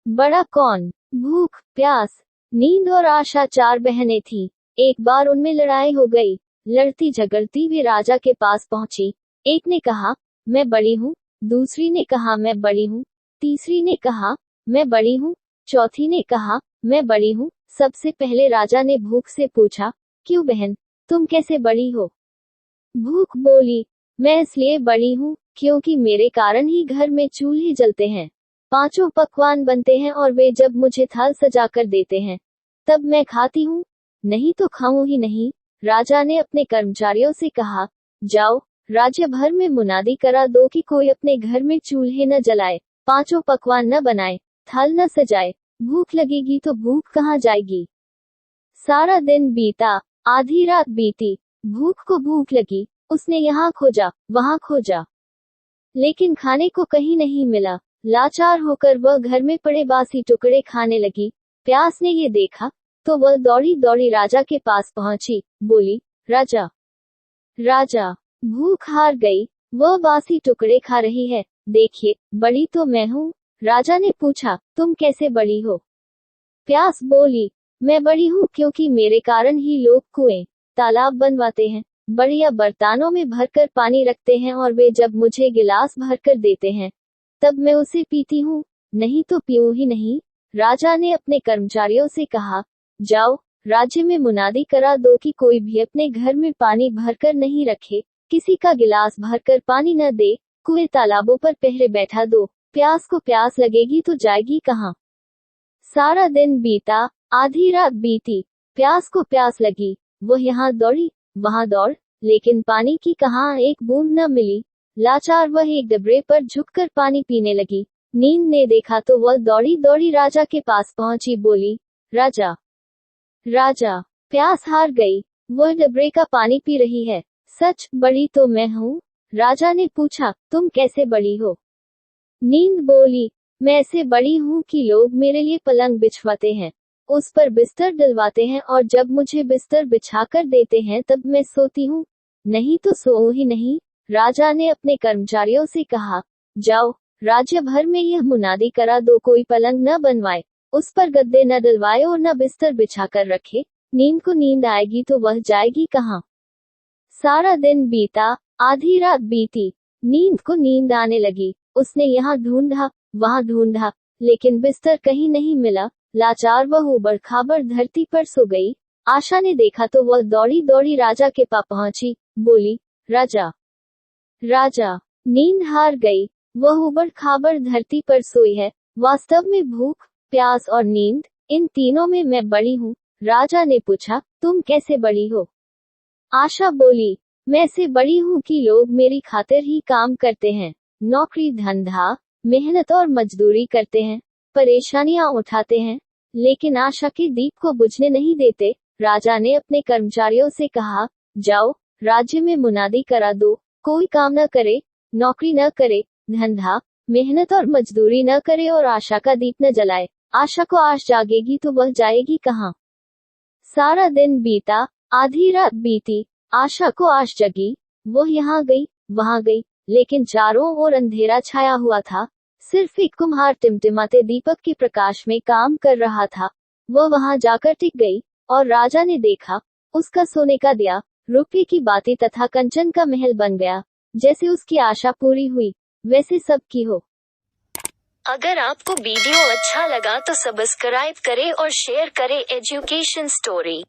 बड़ा कौन? भूख, प्यास, नींद और आशा 4 बहनें थीं। एक बार उनमें लड़ाई हो गई। लड़ती झगड़ती वे राजा के पास पहुंची। एक ने कहा, मैं बड़ी हूँ। दूसरी ने कहा, मैं बड़ी हूँ। तीसरी ने कहा, मैं बड़ी हूँ। चौथी ने कहा, मैं बड़ी हूँ। सबसे पहले राजा ने भूख से पूछा, क्यों बहन, तुम कैसे बड़ी हो? भूख बोली, मैं इसलिए बड़ी हूँ क्योंकि मेरे कारण ही घर में चूल्हे जलते हैं, 5 पकवान बनते हैं और वे जब मुझे थाल सजा कर देते हैं तब मैं खाती हूँ, नहीं तो खाऊं ही नहीं। राजा ने अपने कर्मचारियों से कहा, जाओ, राज्य भर में मुनादी करा दो कि कोई अपने घर में चूल्हे न जलाए, 5 पकवान न बनाए, थाल न सजाए। भूख लगेगी तो भूख कहाँ जाएगी? सारा दिन बीता, आधी रात बीती। भूख को भूख लगी। उसने यहाँ खोजा, वहाँ खोजा, लेकिन खाने को कहीं नहीं मिला। लाचार होकर वह घर में पड़े बासी टुकड़े खाने लगी। प्यास ने ये देखा तो वह दौड़ी दौड़ी राजा के पास पहुंची। बोली, राजा, राजा, भूख हार गई, वह बासी टुकड़े खा रही है। देखिए, बड़ी तो मैं हूँ। राजा ने पूछा, तुम कैसे बड़ी हो? प्यास बोली, मैं बड़ी हूँ क्योंकि मेरे कारण ही लोग कुएं, तालाब बनवाते हैं, बढ़िया बर्तानों में भरकर पानी रखते हैं और वे जब मुझे गिलास भरकर देते हैं तब मैं उसे पीती हूँ, नहीं तो पीऊँ ही नहीं। राजा ने अपने कर्मचारियों से कहा, जाओ, राज्य में मुनादी करा दो कि कोई भी अपने घर में पानी भरकर नहीं रखे, किसी का गिलास भरकर पानी न दे, कुएं तालाबों पर पहरे बैठा दो। प्यास को प्यास लगेगी तो जाएगी कहाँ? सारा दिन बीता, आधी रात बीती। प्यास को प्यास लगी। वह यहाँ दौड़ी, वहाँ दौड़, लेकिन पानी की कहाँ एक बूंद न मिली। लाचार वह एक डबरे पर झुककर पानी पीने लगी। नींद ने देखा तो वह दौड़ी दौड़ी राजा के पास पहुंची। बोली, राजा, राजा, प्यास हार गई, वह डबरे का पानी पी रही है। सच, बड़ी तो मैं हूँ। राजा ने पूछा, तुम कैसे बड़ी हो? नींद बोली, मैं ऐसे बड़ी हूँ कि लोग मेरे लिए पलंग बिछवाते हैं, उस पर बिस्तर डलवाते हैं और जब मुझे बिस्तर बिछाकर देते हैं तब मैं सोती हूँ, नहीं तो सोऊं ही नहीं। राजा ने अपने कर्मचारियों से कहा, जाओ, राज्य भर में यह मुनादी करा दो कोई पलंग न बनवाए, उस पर गद्दे न डलवाए और न बिस्तर बिछाकर रखे। नींद को नींद आएगी तो वह जाएगी कहाँ? सारा दिन बीता, आधी रात बीती। नींद को नींद आने लगी। उसने यहाँ ढूंढा, वहाँ ढूंढा, लेकिन बिस्तर कहीं नहीं मिला। लाचार वह ऊबड़ खाबड़ धरती पर सो गई। आशा ने देखा तो वह दौड़ी दौड़ी राजा के पास पहुंची। बोली, राजा, राजा, नींद हार गई, वह ऊबड़ खाबड़ धरती पर सोई है। वास्तव में भूख, प्यास और नींद, इन तीनों में मैं बड़ी हूँ। राजा ने पूछा, तुम कैसे बड़ी हो? आशा बोली, मैं ऐसे बड़ी हूँ कि लोग मेरी खातिर ही काम करते हैं, नौकरी धंधा, मेहनत और मजदूरी करते हैं, परेशानियां उठाते हैं, लेकिन आशा के दीप को बुझने नहीं देते। राजा ने अपने कर्मचारियों से कहा, जाओ, राज्य में मुनादी करा दो, कोई काम न करे, नौकरी न करे, धंधा, मेहनत और मजदूरी न करे और आशा का दीप न जलाए। आशा को आश जागेगी तो वह जाएगी कहाँ? सारा दिन बीता, आधी रात बीती। आशा को आश जगी। वह यहाँ गई, वहाँ गई, लेकिन चारों ओर अंधेरा छाया हुआ था। सिर्फ एक कुम्हार टिमटिमाते दीपक के प्रकाश में काम कर रहा था। वह वहां जाकर टिक गई और राजा ने देखा, उसका सोने का दिया, रुपये की बाती तथा कंचन का महल बन गया। जैसे उसकी आशा पूरी हुई, वैसे सबकी हो। अगर आपको वीडियो अच्छा लगा तो सब्सक्राइब करें और शेयर करें एजुकेशन स्टोरी।